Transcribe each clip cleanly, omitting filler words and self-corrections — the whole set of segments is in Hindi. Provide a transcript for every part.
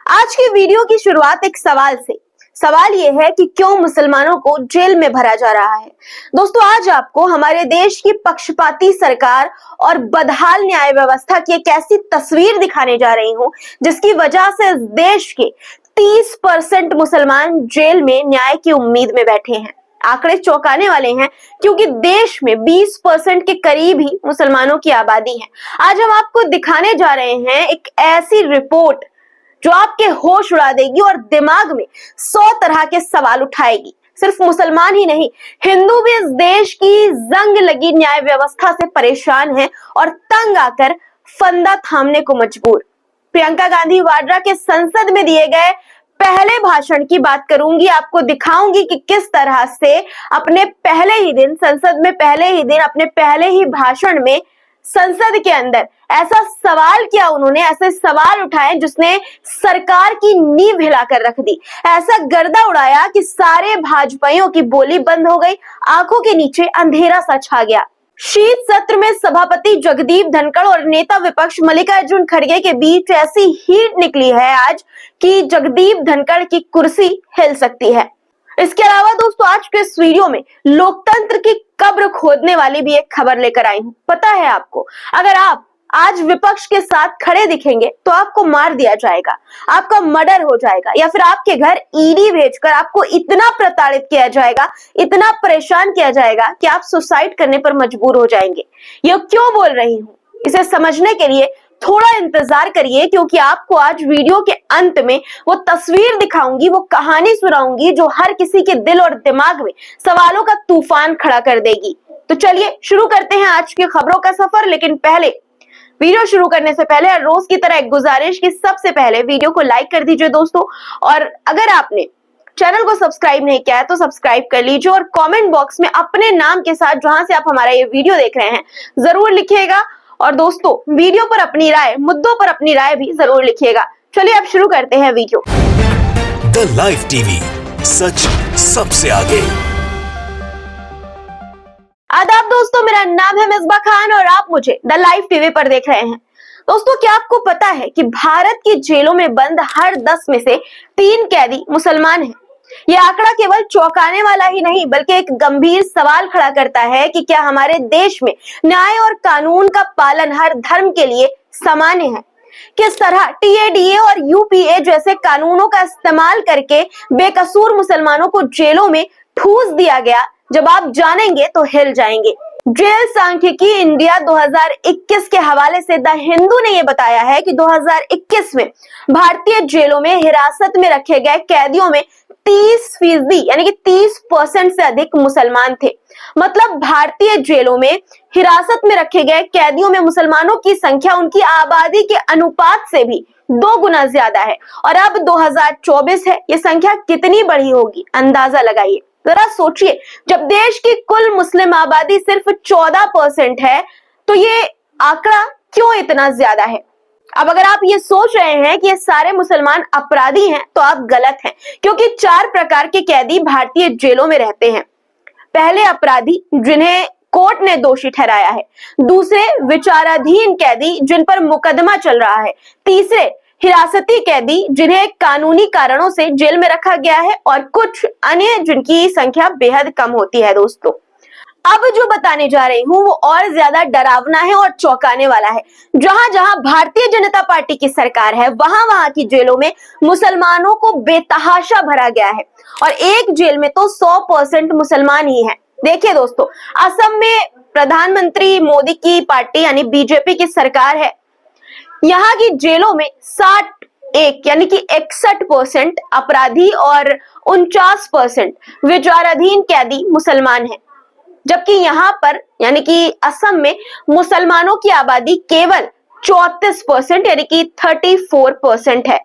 आज की वीडियो की शुरुआत एक सवाल से। सवाल यह है कि क्यों मुसलमानों को जेल में भरा जा रहा है। दोस्तों, आज आपको हमारे देश की पक्षपाती सरकार और बदहाल न्याय व्यवस्था की एक ऐसी तस्वीर दिखाने जा रही हूं जिसकी वजह से इस देश के 30% मुसलमान जेल में न्याय की उम्मीद में बैठे हैं। आंकड़े चौंकाने वाले हैं क्योंकि देश में 20% के करीब ही मुसलमानों की आबादी है। आज हम आपको दिखाने जा रहे हैं एक ऐसी रिपोर्ट जो आपके होश उड़ा देगी और दिमाग में 100 तरह के सवाल उठाएगी। सिर्फ मुसलमान ही नहीं, हिंदू भी इस देश की जंग लगी न्याय व्यवस्था से परेशान है और तंग आकर फंदा थामने को मजबूर। प्रियंका गांधी वाड्रा के संसद में दिए गए पहले भाषण की बात करूंगी, आपको दिखाऊंगी कि किस तरह से अपने पहले ही दिन संसद में अपने पहले ही भाषण में संसद के अंदर ऐसा सवाल किया उन्होंने, ऐसे सवाल उठाए जिसने सरकार की नींव हिलाकर रख दी। ऐसा गर्दा उड़ाया कि सारे भाजपाइयों की बोली बंद हो गई, आंखों के नीचे अंधेरा सा छा गया। शीत सत्र में सभापति जगदीप धनखड़ और नेता विपक्ष मल्लिकार्जुन खड़गे के बीच ऐसी हीट निकली है आज कि जगदीप धनखड़ की कुर्सी हिल सकती है। इसके अलावा दोस्तों, आज के इस वीडियो में लोकतंत्र की कब्र खोदने वाली भी एक खबर लेकर आई हूं। पता है आपको, अगर आप आज विपक्ष के साथ खड़े दिखेंगे तो आपको मार दिया जाएगा, आपका मर्डर हो जाएगा, या फिर आपके घर ईडी भेजकर आपको इतना प्रताड़ित किया जाएगा, इतना परेशान किया जाएगा कि आप सुसाइड करने पर मजबूर हो जाएंगे। यह क्यों बोल रही हूं, इसे समझने के लिए थोड़ा इंतजार करिए, क्योंकि आपको आज वीडियो के अंत में वो तस्वीर दिखाऊंगी, वो कहानी सुनाऊंगी जो हर किसी के दिल और दिमाग में सवालों का तूफान खड़ा कर देगी। तो चलिए शुरू करते हैं आज की खबरों का सफर। लेकिन पहले, वीडियो शुरू करने से पहले हर रोज की तरह एक गुजारिश की सबसे पहले वीडियो को लाइक कर दीजिए दोस्तों, और अगर आपने चैनल को सब्सक्राइब नहीं किया है तो सब्सक्राइब कर लीजिए और कमेंट बॉक्स में अपने नाम के साथ जहां से आप हमारा ये वीडियो देख रहे हैं जरूर लिखिएगा। और दोस्तों, वीडियो पर अपनी राय, मुद्दों पर अपनी राय भी जरूर लिखिएगा। चलिए अब शुरू करते हैं वीडियो। द लाइव टीवी, सच सबसे आगे। आदाब दोस्तों, मेरा नाम है मिसबा खान और आप मुझे द लाइव टीवी पर देख रहे हैं। दोस्तों, क्या आपको पता है कि भारत की जेलों में बंद हर 10 में से 3 कैदी मुसलमान हैं। यह आंकड़ा केवल चौंकाने वाला ही नहीं बल्कि एक गंभीर सवाल खड़ा करता है कि क्या हमारे देश में न्याय और कानून का पालन हर धर्म के लिए सामान्य है। किस तरह टीएडीए और यूपीए जैसे कानूनों का इस्तेमाल करके बेकसूर मुसलमानों को जेलों में ठूस दिया गया, जब आप जानेंगे तो हिल जाएंगे। जेल सांख्यिकी इंडिया 2021 के हवाले से द हिंदू ने यह बताया है कि 2021 में भारतीय जेलों में हिरासत में रखे गए कैदियों में 30% यानी कि 30% से अधिक मुसलमान थे। मतलब भारतीय जेलों में हिरासत में रखे गए कैदियों में मुसलमानों की संख्या उनकी आबादी के अनुपात से भी 2 गुना ज्यादा है। और अब 2024 है, ये संख्या कितनी बढ़ी होगी अंदाजा लगाइए। जरा सोचिए, जब देश की कुल मुस्लिम आबादी सिर्फ 14% है तो ये आंकड़ा क्यों इतना ज्यादा है। अब अगर आप ये सोच रहे हैं कि ये सारे मुसलमान अपराधी हैं तो आप गलत हैं, क्योंकि 4 प्रकार के कैदी भारतीय जेलों में रहते हैं। पहले, अपराधी जिन्हें कोर्ट ने दोषी ठहराया है। दूसरे, विचाराधीन कैदी जिन पर मुकदमा चल रहा है। तीसरे, हिरासती कैदी जिन्हें कानूनी कारणों से जेल में रखा गया है, और कुछ अन्य जिनकी संख्या बेहद कम होती है। दोस्तों, अब जो बताने जा रही हूं वो और ज्यादा डरावना है और चौंकाने वाला है। जहां जहां भारतीय जनता पार्टी की सरकार है वहां वहां की जेलों में मुसलमानों को बेतहाशा भरा गया है, और एक जेल में तो 100% मुसलमान ही है। देखिए दोस्तों, असम में प्रधानमंत्री मोदी की पार्टी यानी बीजेपी की सरकार है। यहाँ की जेलों में 61 यानी कि 61% अपराधी और 49% विचाराधीन कैदी मुसलमान हैं। जबकि यहाँ पर यानी कि असम में मुसलमानों की आबादी केवल 34% यानी कि 34% है।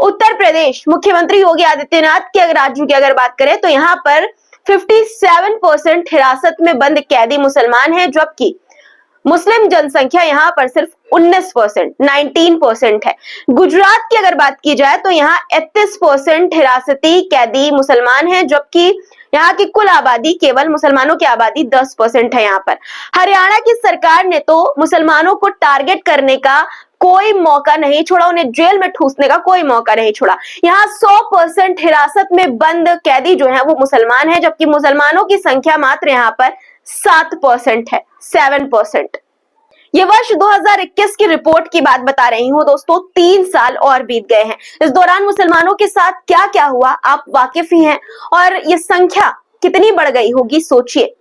उत्तर प्रदेश, मुख्यमंत्री योगी आदित्यनाथ के राज्य की अगर बात करें तो यहाँ पर 57% हिरासत में बंद कैदी मुसलमान हैं, जबकि मुस्लिम जनसंख्या यहाँ पर सिर्फ 19%, 19% है। गुजरात की अगर बात की जाए तो यहाँ 31% हिरासती कैदी मुसलमान हैं, जबकि यहाँ की कुल आबादी, केवल मुसलमानों की आबादी 10% है यहाँ पर। हरियाणा की सरकार ने तो मुसलमानों को टारगेट करने का कोई मौका नहीं छोड़ा, उन्हें जेल में ठूसने का कोई मौका नहीं छोड़ा। यहाँ 100% हिरासत में बंद कैदी जो है वो मुसलमान है, जबकि मुसलमानों की संख्या मात्र यहाँ पर 7% है, 7%। ये वर्ष 2021 की रिपोर्ट की बात बता रही हूँ दोस्तों। 3 साल और बीत गए हैं। इस दौरान मुसलमानों के साथ क्या क्या हुआ आप वाकिफ ही हैं, और ये संख्या कितनी बढ़ गई होगी सोचिए।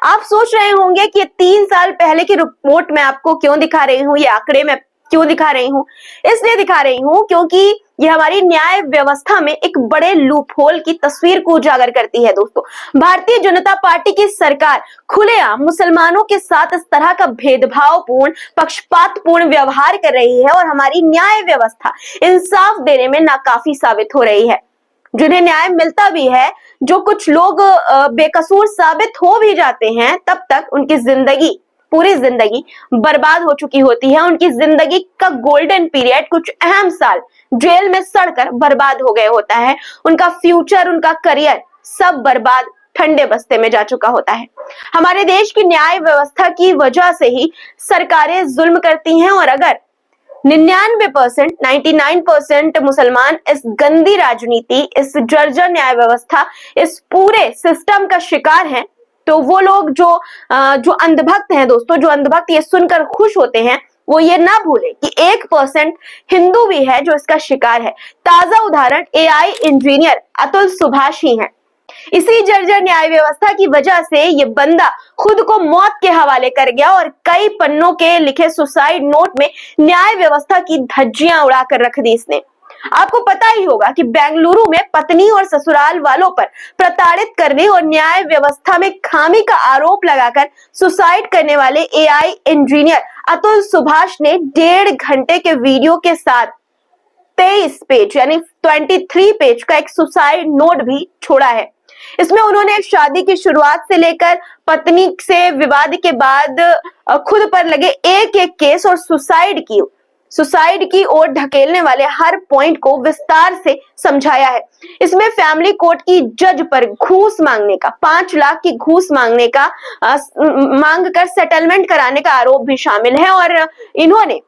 आप सोच रहे होंगे कि 3 साल पहले की रिपोर्ट मैं आपको क्यों दिखा रही हूँ, ये आंकड़े में क्यों दिखा रही हूँ। इसलिए दिखा रही हूँ क्योंकि ये हमारी न्याय व्यवस्था में एक बड़े लूप होल की तस्वीर को उजागर करती है दोस्तों। भारतीय जनता पार्टी की सरकार खुलेआम मुसलमानों के साथ इस तरह का भेदभावपूर्ण, पक्षपातपूर्ण व्यवहार कर रही है, और हमारी न्याय व्यवस्था इंसाफ देने में नाकाफी साबित हो रही है। जिन्हें न्याय मिलता भी है, जो कुछ लोग बेकसूर साबित हो भी जाते हैं, तब तक उनकी जिंदगी, पूरी जिंदगी बर्बाद हो चुकी होती है। उनकी जिंदगी का गोल्डन पीरियड, कुछ अहम साल जेल में सड़कर बर्बाद हो गए होता है। उनका फ्यूचर, उनका करियर सब बर्बाद, ठंडे बस्ते में जा चुका होता है। हमारे देश की न्याय व्यवस्था की वजह से ही सरकारें जुल्म करती हैं, और अगर 99%, 99% मुसलमान इस गंदी राजनीति, इस जर्जर न्याय व्यवस्था, इस पूरे सिस्टम का शिकार हैं, तो वो लोग जो अंधभक्त हैं दोस्तों, जो अंधभक्त ये सुनकर खुश होते हैं, वो ये ना भूले कि 1% हिंदू भी है जो इसका शिकार है। ताजा उदाहरण AI इंजीनियर अतुल सुभाष ही हैं। इसी जर्जर न्याय व्यवस्था की वजह से ये बंदा खुद को मौत के हवाले कर गया, और कई पन्नों के लिखे सुसाइड नोट में न्याय व्यवस्था की धज्जियां उड़ाकर रख दी इसने। आपको पता ही होगा कि बेंगलुरु में पत्नी और ससुराल वालों पर प्रताड़ित करने और न्याय व्यवस्था में खामी का आरोप लगाकर सुसाइड करने वाले AI इंजीनियर अतुल सुभाष ने 1.5 घंटे के वीडियो के साथ 23 पेज यानी 23 पेज का एक सुसाइड नोट भी छोड़ा है। इसमें उन्होंने शादी की शुरुआत से लेकर पत्नी से विवाद के बाद खुद पर लगे एक एक केस और सुसाइड की ओर ढकेलने वाले हर पॉइंट को विस्तार से समझाया है। इसमें फैमिली कोर्ट की जज पर घूस मांगने का, 5 लाख की घूस मांगने का, मांग कर सेटलमेंट कराने का आरोप भी शामिल है। और इन्होंने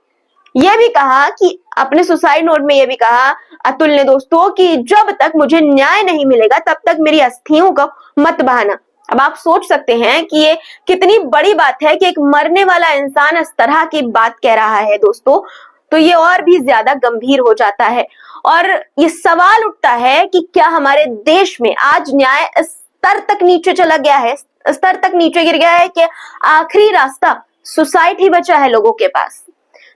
यह भी कहा कि अपने सुसाइड नोट में यह भी कहा अतुल ने दोस्तों कि जब तक मुझे न्याय नहीं मिलेगा तब तक मेरी अस्थियों को मत बहाना। अब आप सोच सकते हैं कि ये कितनी बड़ी बात है कि एक मरने वाला इंसान इस तरह की बात कह रहा है दोस्तों, तो ये और भी ज्यादा गंभीर हो जाता है। और ये सवाल उठता है कि क्या हमारे देश में आज न्याय इस स्तर तक नीचे चला गया है, स्तर तक नीचे गिर गया है कि आखिरी रास्ता सुसाइड ही बचा है लोगों के पास।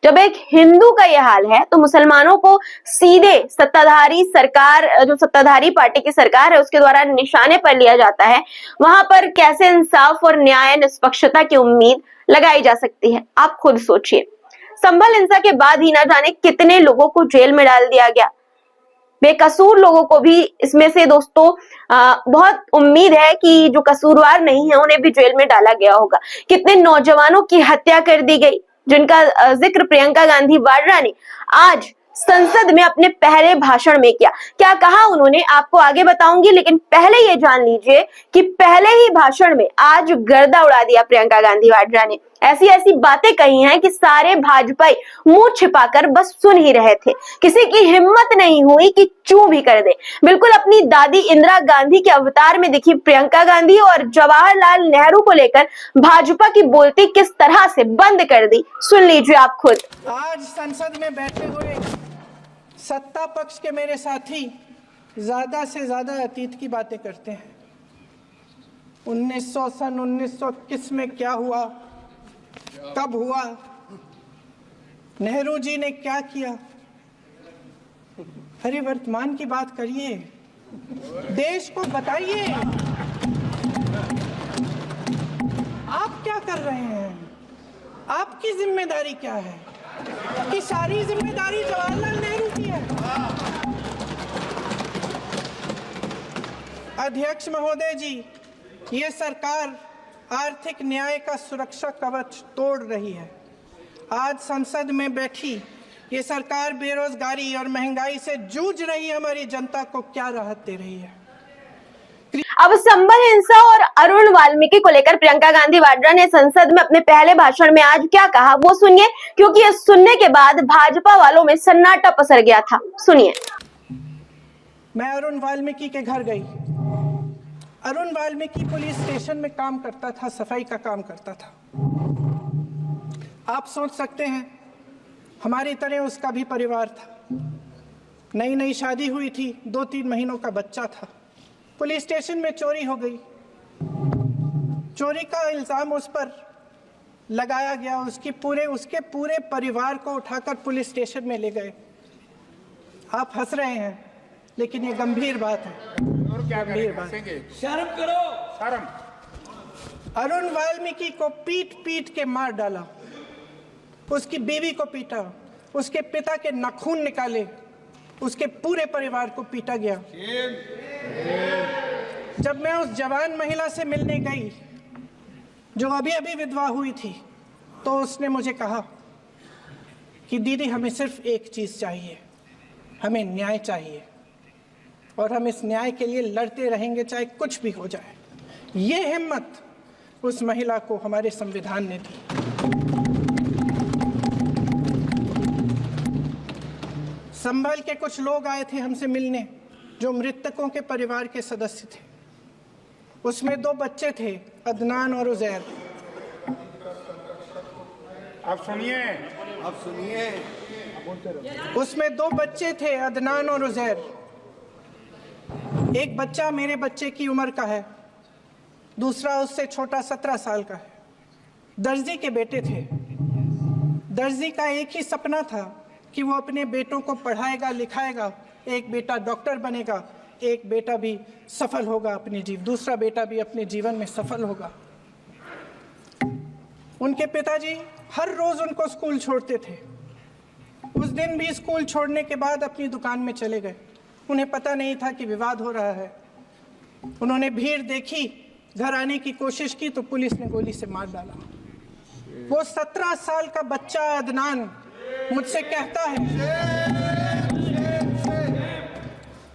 जब एक हिंदू का यह हाल है तो मुसलमानों को सीधे सत्ताधारी सरकार, जो सत्ताधारी पार्टी की सरकार है, उसके द्वारा निशाने पर लिया जाता है। वहां पर कैसे इंसाफ और न्याय, निष्पक्षता की उम्मीद लगाई जा सकती है, आप खुद सोचिए। संभल हिंसा के बाद ही ना जाने कितने लोगों को जेल में डाल दिया गया। बेकसूर लोगों को भी इसमें से दोस्तों बहुत उम्मीद है कि जो कसूरवार नहीं है उन्हें भी जेल में डाला गया होगा। कितने नौजवानों की हत्या कर दी गई, जिनका जिक्र प्रियंका गांधी वाड्रा ने आज संसद में अपने पहले भाषण में किया। क्या कहा उन्होंने आपको आगे बताऊंगी, लेकिन पहले ये जान लीजिए कि पहले ही भाषण में आज गर्दा उड़ा दिया प्रियंका गांधी वाड्रा ने। ऐसी ऐसी बातें कही हैं कि सारे भाजपाई मुंह छिपाकर बस सुन ही रहे थे। किसी की हिम्मत नहीं हुई कि चू भी कर दे। बिल्कुल अपनी दादी इंदिरा गांधी के अवतार में दिखी प्रियंका गांधी, और जवाहरलाल नेहरू को लेकर भाजपा की बोलती किस तरह से बंद कर दी, सुन लीजिए आप खुद। आज संसद में बैठे हुए सत्ता पक्ष के मेरे साथी ज्यादा से ज्यादा अतीत की बातें करते हैं। 1921 में क्या हुआ, कब हुआ, नेहरू जी ने क्या किया। अरे वर्तमान की बात करिए, देश को बताइए आप क्या कर रहे हैं, आपकी जिम्मेदारी क्या है। कि सारी जिम्मेदारी जवाहरलाल नेहरू की है। अध्यक्ष महोदय जी, ये सरकार आर्थिक न्याय का सुरक्षा कवच तोड़ रही है। आज संसद में बैठी ये सरकार बेरोजगारी और महंगाई से जूझ रही हमारी जनता को क्या राहत दे रही है। अब संभल हिंसा और अरुण वाल्मीकि को लेकर प्रियंका गांधी वाड्रा ने संसद में अपने पहले भाषण में आज क्या कहा वो सुनिए, क्योंकि ये सुनने के बाद भाजपा वालों में सन्नाटा पसर गया था। सुनिए। मैं अरुण वाल्मीकि के घर गई। अरुण वाल्मीकि पुलिस स्टेशन में काम करता था, सफाई का काम करता था। आप सोच सकते हैं हमारी तरह उसका भी परिवार था। नई नई शादी हुई थी, 2-3 महीनों का बच्चा था। पुलिस स्टेशन में चोरी हो गई। चोरी का इल्जाम उस पर लगाया गया। उसके पूरे परिवार को उठाकर पुलिस स्टेशन में ले गए। आप हंस रहे हैं, लेकिन ये गंभीर बात है। गंभीर बात। शर्म करो, शर्म। अरुण वाल्मीकि को पीट पीट के मार डाला। उसकी बीवी को पीटा, उसके पिता के नाखून निकाले, उसके पूरे परिवार को पीटा गया। जब मैं उस जवान महिला से मिलने गई जो अभी अभी विधवा हुई थी, तो उसने मुझे कहा कि दीदी हमें सिर्फ एक चीज चाहिए, हमें न्याय चाहिए और हम इस न्याय के लिए लड़ते रहेंगे चाहे कुछ भी हो जाए। ये हिम्मत उस महिला को हमारे संविधान ने दी। संभल के कुछ लोग आए थे हमसे मिलने जो मृतकों के परिवार के सदस्य थे। उसमें 2 बच्चे थे, अदनान और उजैर। आप सुनिए। उसमें 2 बच्चे थे, अदनान और उजैर। एक बच्चा मेरे बच्चे की उम्र का है, दूसरा उससे छोटा 17 साल का है। दर्जी के बेटे थे। दर्जी का एक ही सपना था कि वो अपने बेटों को पढ़ाएगा लिखाएगा। एक बेटा डॉक्टर बनेगा, एक बेटा भी सफल होगा दूसरा बेटा भी अपने जीवन में सफल होगा। उनके पिताजी हर रोज उनको स्कूल छोड़ते थे। उस दिन भी स्कूल छोड़ने के बाद अपनी दुकान में चले गए। उन्हें पता नहीं था कि विवाद हो रहा है। उन्होंने भीड़ देखी, घर आने की कोशिश की तो पुलिस ने गोली से मार डाला। वो 17 साल का बच्चा अदनान मुझसे कहता है,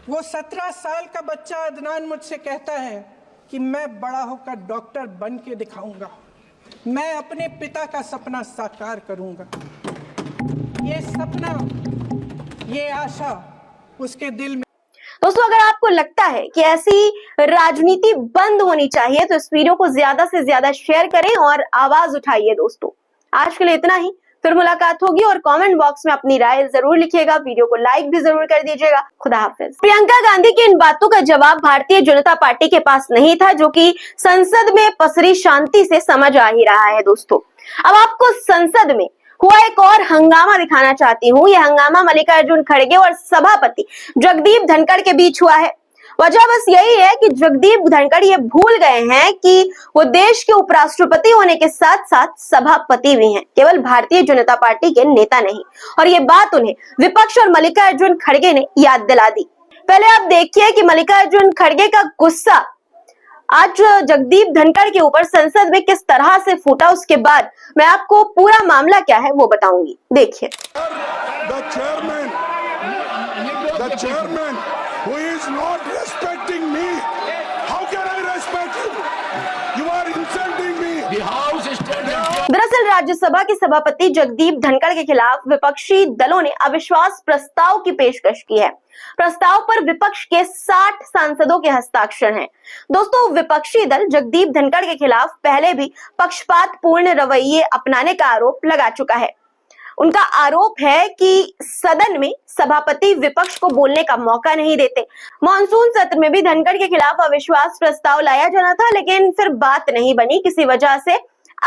वो 17 साल का बच्चा अदनान मुझसे कहता है कि मैं बड़ा होकर डॉक्टर बन के दिखाऊंगा, मैं अपने पिता का सपना साकार करूंगा। ये सपना, ये आशा उसके दिल में। दोस्तों, अगर आपको लगता है कि ऐसी राजनीति बंद होनी चाहिए तो इस वीडियो को ज्यादा से ज्यादा शेयर करें और आवाज उठाइए। दोस्तों, आज के लिए इतना ही। फिर मुलाकात होगी और कमेंट बॉक्स में अपनी राय जरूर लिखिएगा। वीडियो को लाइक भी जरूर कर दीजिएगा। खुदा हाफिज। प्रियंका गांधी की इन बातों का जवाब भारतीय जनता पार्टी के पास नहीं था, जो कि संसद में पसरी शांति से समझ आ ही रहा है। दोस्तों, अब आपको संसद में हुआ एक और हंगामा दिखाना चाहती हूँ। यह हंगामा मल्लिकार्जुन खड़गे और सभापति जगदीप धनखड़ के बीच हुआ है। वजह बस यही है कि जगदीप धनखड़ ये भूल गए हैं कि वो देश के उपराष्ट्रपति होने के साथ साथ सभापति भी हैं, केवल भारतीय जनता पार्टी के नेता नहीं। और ये बात उन्हें विपक्ष और मल्लिकार्जुन खड़गे ने याद दिला दी। पहले आप देखिए कि मल्लिकार्जुन खड़गे का गुस्सा आज जगदीप धनखड़ के ऊपर संसद में किस तरह से फूटा। उसके बाद मैं आपको पूरा मामला क्या है वो बताऊंगी। देखिए। The chairman who is not respecting me, how can I respect him? You are insulting me. The house is standing. दरअसल राज्यसभा के सभापति जगदीप धनखड़ के खिलाफ विपक्षी दलों ने अविश्वास प्रस्ताव की पेशकश की है। प्रस्ताव पर विपक्ष के 60 सांसदों के हस्ताक्षर हैं। दोस्तों, विपक्षी दल जगदीप धनखड़ के खिलाफ पहले भी पक्षपातपूर्ण रवैये अपनाने का आरोप लगा चुका है। उनका आरोप है कि सदन में सभापति विपक्ष को बोलने का मौका नहीं देते। मॉनसून सत्र में भी धनखड़ के खिलाफ अविश्वास प्रस्ताव लाया जाना था, लेकिन फिर बात नहीं बनी किसी वजह से।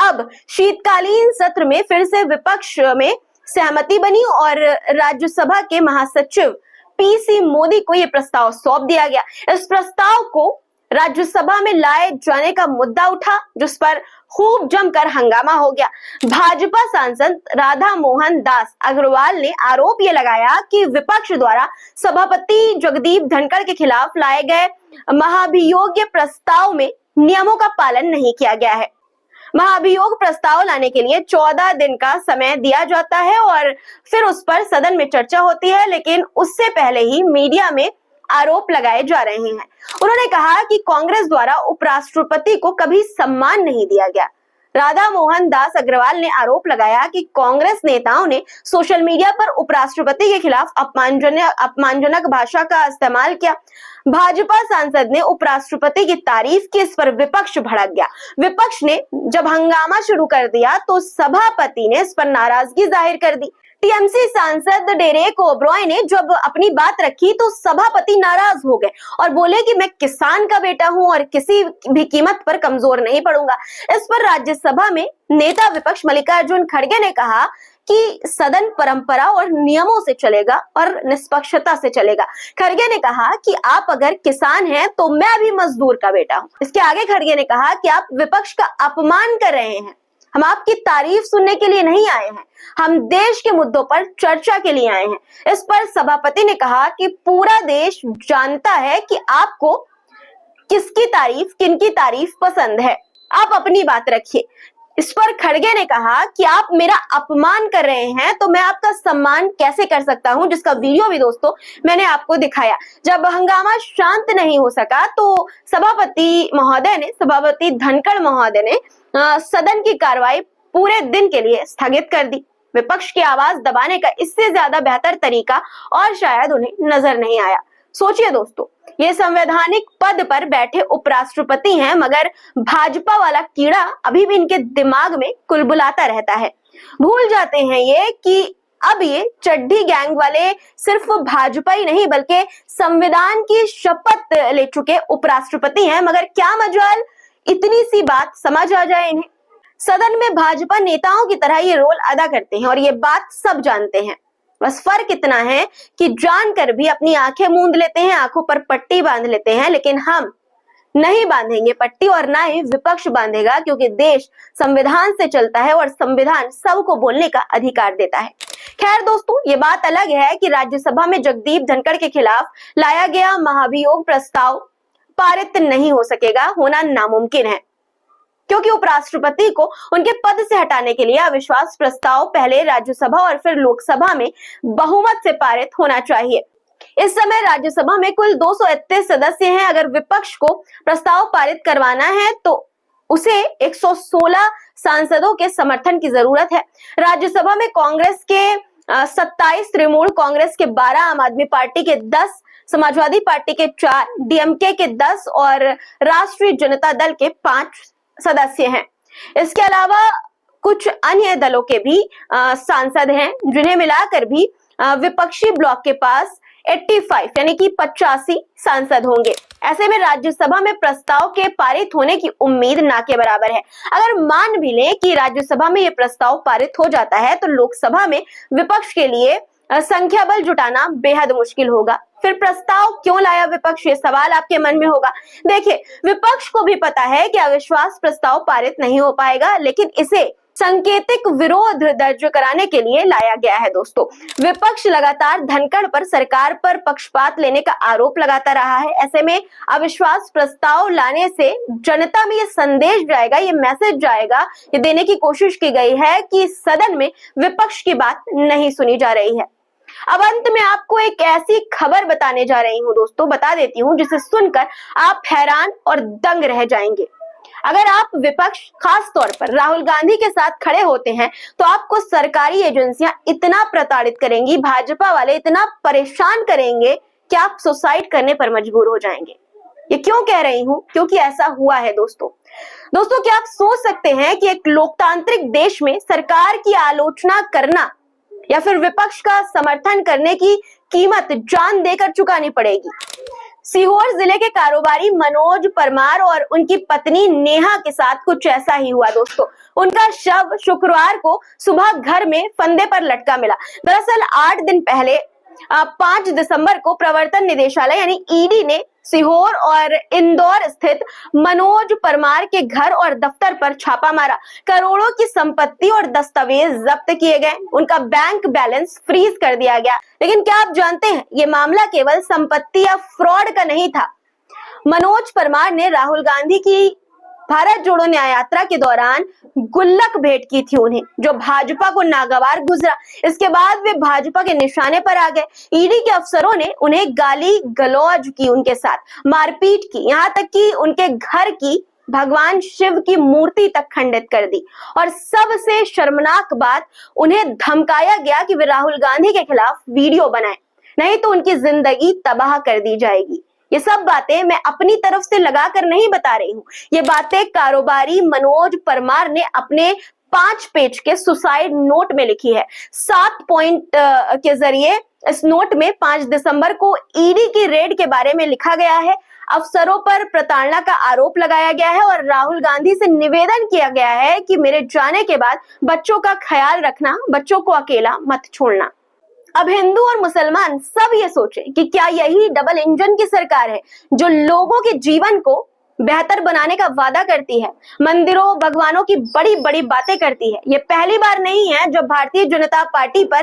अब शीतकालीन सत्र में फिर से विपक्ष में सहमति बनी और राज्यसभा के महासचिव पीसी मोदी को यह प्रस्ताव सौंप दिया गया। इस प्रस्ताव को राज्यसभा में लाए जाने का मुद्दा उठा, जिस पर खूब जमकर हंगामा हो गया। भाजपा सांसद राधा मोहन दास अग्रवाल ने आरोप ये लगाया कि विपक्ष द्वारा सभापति जगदीप धनखड़ के खिलाफ लाए गए महाभियोग प्रस्ताव में नियमों का पालन नहीं किया गया है। महाभियोग प्रस्ताव लाने के लिए 14 दिन का समय दिया जाता है और फिर उस पर सदन में चर्चा होती है, लेकिन उससे पहले ही मीडिया में आरोप लगाए जा रहे हैं। उन्होंने कहा कि कांग्रेस द्वारा उपराष्ट्रपति को कभी सम्मान नहीं दिया गया। राधा मोहन दास अग्रवाल ने आरोप लगाया कि कांग्रेस नेताओं ने सोशल मीडिया पर उपराष्ट्रपति के खिलाफ अपमानजनक भाषा का इस्तेमाल किया। भाजपा सांसद ने उपराष्ट्रपति की तारीफ की, इस पर विपक्ष भड़क गया। विपक्ष ने जब हंगामा शुरू कर दिया तो सभापति ने इस पर नाराजगी जाहिर कर दी। टीएमसी सांसद डेरेक ओब्रॉय ने जब अपनी बात रखी तो सभापति नाराज हो गए और बोले कि मैं किसान का बेटा हूं और किसी भी कीमत पर कमजोर नहीं पड़ूंगा। इस पर राज्यसभा में नेता विपक्ष मल्लिकार्जुन खड़गे ने कहा कि सदन परंपरा और नियमों से चलेगा और निष्पक्षता से चलेगा। खड़गे ने कहा कि आप अगर किसान हैं तो मैं भी मजदूर का बेटा हूं। इसके आगे खड़गे ने कहा कि आप विपक्ष का अपमान कर रहे हैं, हम आपकी तारीफ सुनने के लिए नहीं आए हैं, हम देश के मुद्दों पर चर्चा के लिए आए हैं। इस पर सभापति ने कहा कि पूरा देश जानता है कि आपको किनकी तारीफ पसंद है, आप अपनी बात रखिए। इस पर खड़गे ने कहा कि आप मेरा अपमान कर रहे हैं तो मैं आपका सम्मान कैसे कर सकता हूं, जिसका वीडियो भी दोस्तों मैंने आपको दिखाया। जब हंगामा शांत नहीं हो सका तो सभापति धनखड़ महोदय ने सदन की कार्रवाई पूरे दिन के लिए स्थगित कर दी। विपक्ष की आवाज दबाने का इससे ज्यादा बेहतर तरीका और शायद उन्हें नजर नहीं आया। सोचिए दोस्तों, ये संवैधानिक पद पर बैठे उपराष्ट्रपति हैं, मगर भाजपा वाला कीड़ा अभी भी इनके दिमाग में कुलबुलाता रहता है। भूल जाते हैं ये कि अब ये चड्ढी गैंग वाले सिर्फ भाजपा ही नहीं बल्कि संविधान की शपथ ले चुके उपराष्ट्रपति हैं। मगर क्या मजाल इतनी सी बात समझ आ जाए इन्हें। सदन में भाजपा नेताओं की तरह ये रोल अदा करते हैं और ये बात सब जानते हैं। बस फर्क इतना है कि जानकर भी अपनी आंखें मूंद लेते हैं, आंखों पर पट्टी बांध लेते हैं, लेकिन हम नहीं बांधेंगे पट्टी और ना ही विपक्ष बांधेगा, क्योंकि देश संविधान से चलता है और संविधान सबको बोलने का अधिकार देता है। खैर दोस्तों, ये बात अलग है कि राज्यसभा में जगदीप धनखड़ के खिलाफ लाया गया महाभियोग प्रस्ताव पारित नहीं हो सकेगा, होना नामुमकिन है, क्योंकि उपराष्ट्रपति को उनके पद से हटाने के लिए अविश्वास प्रस्ताव पहले राज्यसभा और फिर लोकसभा में बहुमत से पारित होना चाहिए। इस समय राज्यसभा में कुल 231 सदस्य हैं। अगर विपक्ष को प्रस्ताव पारित करवाना है तो उसे 116 सांसदों के समर्थन की जरूरत है। राज्यसभा में कांग्रेस के 27, तृणमूल कांग्रेस के 12, आम आदमी पार्टी के 10, समाजवादी पार्टी के 4, डीएमके के 10 और राष्ट्रीय जनता दल के 5 सदस्य हैं। इसके अलावा कुछ अन्य दलों के भी सांसद हैं, जिन्हें मिलाकर भी विपक्षी ब्लॉक के पास 85 यानी कि 85 सांसद होंगे। ऐसे में राज्यसभा में प्रस्ताव के पारित होने की उम्मीद ना के बराबर है। अगर मान भी लें कि राज्यसभा में यह प्रस्ताव पारित हो जाता है तो लोकसभा में विपक्ष के लिए संख्या बल जुटाना बेहद मुश्किल होगा। फिर प्रस्ताव क्यों लाया विपक्ष, ये सवाल आपके मन में होगा। देखिए, विपक्ष को भी पता है कि अविश्वास प्रस्ताव पारित नहीं हो पाएगा, लेकिन इसे सांकेतिक विरोध दर्ज कराने के लिए लाया गया है। दोस्तों, विपक्ष लगातार धनखड़ पर सरकार पर पक्षपात लेने का आरोप लगाता रहा है। ऐसे में अविश्वास प्रस्ताव लाने से जनता में ये संदेश जाएगा, ये मैसेज जाएगा, ये देने की कोशिश की गई है कि सदन में विपक्ष की बात नहीं सुनी जा रही है। अब अंत में आपको एक ऐसी खबर बताने जा रही हूं दोस्तों, बता देती हूं, जिसे सुनकर आप हैरान और दंग रह जाएंगे। अगर आप विपक्ष, खास तौर पर राहुल गांधी के साथ खड़े होते हैं तो आपको सरकारी एजेंसियां इतना प्रताड़ित करेंगी, भाजपा वाले इतना परेशान करेंगे कि आप सुसाइड करने पर मजबूर हो जाएंगे। ये क्यों कह रही हूं? क्योंकि ऐसा हुआ है दोस्तों। क्या आप सोच सकते हैं कि एक लोकतांत्रिक देश में सरकार की आलोचना करना या फिर विपक्ष का समर्थन करने की कीमत जान देकर चुकानी पड़ेगी? सीहोर जिले के कारोबारी मनोज परमार और उनकी पत्नी नेहा के साथ कुछ ऐसा ही हुआ दोस्तों। उनका शव शुक्रवार को सुबह घर में फंदे पर लटका मिला। दरअसल 8 दिन पहले 5 दिसंबर को प्रवर्तन निदेशालय यानी ईडी ने सीहोर और इंदौर स्थित मनोज परमार के घर और दफ्तर पर छापा मारा। करोड़ों की संपत्ति और दस्तावेज जब्त किए गए, उनका बैंक बैलेंस फ्रीज कर दिया गया। लेकिन क्या आप जानते हैं, ये मामला केवल संपत्ति या फ्रॉड का नहीं था। मनोज परमार ने राहुल गांधी की भारत जोड़ो न्याय यात्रा के दौरान गुल्लक भेंट की थी उन्हें, जो भाजपा को नागवार गुजरा। इसके बाद वे भाजपा के निशाने पर आ गए। ईडी के अफसरों ने उन्हें गाली गलौज की, उनके साथ मारपीट की, यहाँ तक कि उनके घर की भगवान शिव की मूर्ति तक खंडित कर दी। और सबसे शर्मनाक बात, उन्हें धमकाया गया कि वे राहुल गांधी के खिलाफ वीडियो बनाएं, नहीं तो उनकी जिंदगी तबाह कर दी जाएगी। ये सब बातें मैं अपनी तरफ से लगाकर नहीं बता रही हूँ, ये बातें कारोबारी मनोज परमार ने अपने 5 पेज के सुसाइड नोट में लिखी है। 7 पॉइंट के जरिए इस नोट में 5 दिसंबर को ईडी की रेड के बारे में लिखा गया है। अफसरों पर प्रताड़ना का आरोप लगाया गया है और राहुल गांधी से निवेदन किया गया है कि मेरे जाने के बाद बच्चों का ख्याल रखना, बच्चों को अकेला मत छोड़ना। अब हिंदू और मुसलमान सब ये सोचें कि क्या यही डबल इंजन की सरकार है जो लोगों के जीवन को बेहतर बनाने का वादा करती है, मंदिरों भगवानों की बड़ी बड़ी बातें करती है। ये पहली बार नहीं है जब भारतीय जनता पार्टी पर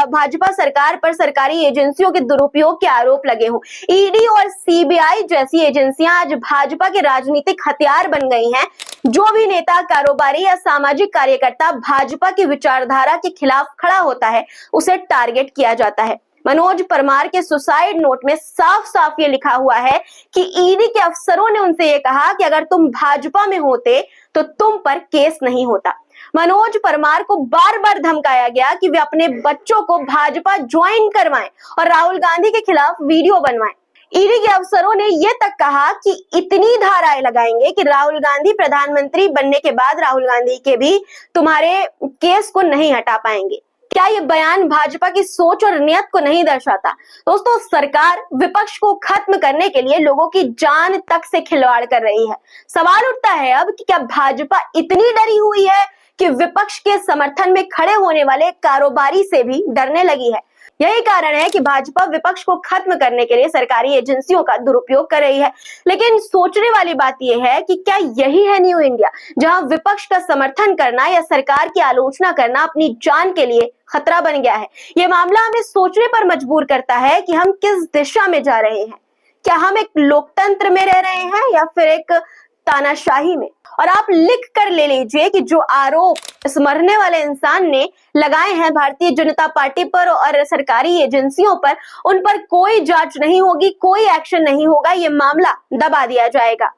भाजपा सरकार पर सरकारी एजेंसियों के दुरुपयोग के आरोप लगे हों। ईडी और सीबीआई जैसी एजेंसियां आज भाजपा के राजनीतिक हथियार बन गई हैं। जो भी नेता, कारोबारी या सामाजिक कार्यकर्ता भाजपा की विचारधारा के खिलाफ खड़ा होता है, उसे टारगेट किया जाता है। मनोज परमार के सुसाइड नोट में साफ साफ ये लिखा हुआ है कि ईडी के अफसरों ने उनसे ये कहा कि अगर तुम भाजपा में होते तो तुम पर केस नहीं होता। मनोज परमार को बार बार धमकाया गया कि वे अपने बच्चों को भाजपा ज्वाइन करवाएं और राहुल गांधी के खिलाफ वीडियो बनवाएं। ईडी के अफसरों ने ये तक कहा कि इतनी धाराएं लगाएंगे कि राहुल गांधी प्रधानमंत्री बनने के बाद राहुल गांधी के भी तुम्हारे केस को नहीं हटा पाएंगे। क्या ये बयान भाजपा की सोच और नियत को नहीं दर्शाता? दोस्तों, सरकार विपक्ष को खत्म करने के लिए लोगों की जान तक से खिलवाड़ कर रही है। सवाल उठता है अब कि क्या भाजपा इतनी डरी हुई है कि विपक्ष के समर्थन में खड़े होने वाले कारोबारी से भी डरने लगी है? यही कारण है कि भाजपा विपक्ष को खत्म करने के लिए सरकारी एजेंसियों का दुरुपयोग कर रही है। लेकिन सोचने वाली बात यह है कि क्या यही है न्यू इंडिया, जहां विपक्ष का समर्थन करना या सरकार की आलोचना करना अपनी जान के लिए खतरा बन गया है? यह मामला हमें सोचने पर मजबूर करता है कि हम किस दिशा में जा रहे हैं। क्या हम एक लोकतंत्र में रह रहे हैं या फिर एक तानाशाही में? और आप लिख कर ले लीजिए कि जो आरोप इस मरने वाले इंसान ने लगाए हैं भारतीय जनता पार्टी पर और सरकारी एजेंसियों पर, उन पर कोई जांच नहीं होगी, कोई एक्शन नहीं होगा, ये मामला दबा दिया जाएगा।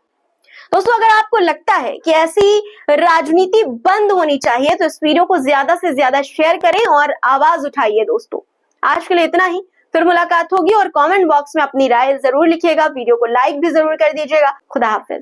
दोस्तों, अगर आपको लगता है कि ऐसी राजनीति बंद होनी चाहिए तो इस वीडियो को ज्यादा से ज्यादा शेयर करें और आवाज उठाइए। दोस्तों, आज के लिए इतना ही, फिर मुलाकात होगी और कमेंट बॉक्स में अपनी राय जरूर लिखिएगा। वीडियो को लाइक भी जरूर कर दीजिएगा। खुदा हाफिज।